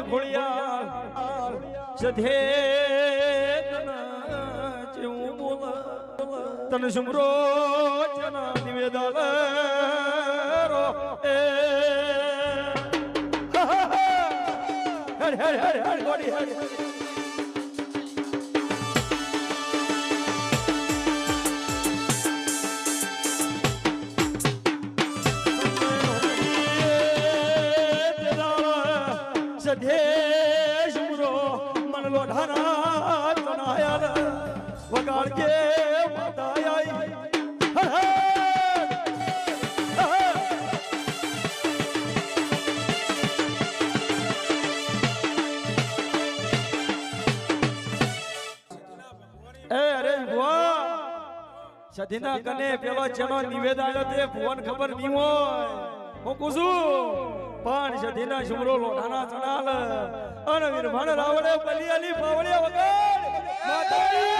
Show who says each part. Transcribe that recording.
Speaker 1: ખોળિયા સધે જેવું બોલ તને સમરો જના નિવેદન રો એ હર હર હર હર ગોડી હર સધેશ મુરો મન લોઢાના તણાયા વગાડજે માતાયાઈ અરે ભુવા સધીના કને પેલો જેનો નિવેદ આવ્યો તે ભુવન ખબર નહીં હોય હું કુસું પણ સધીના સુમરો લોઢાના ચણાલ અને વીરભાન રાવડે બલિયાલી પાવળે વગર માતાજી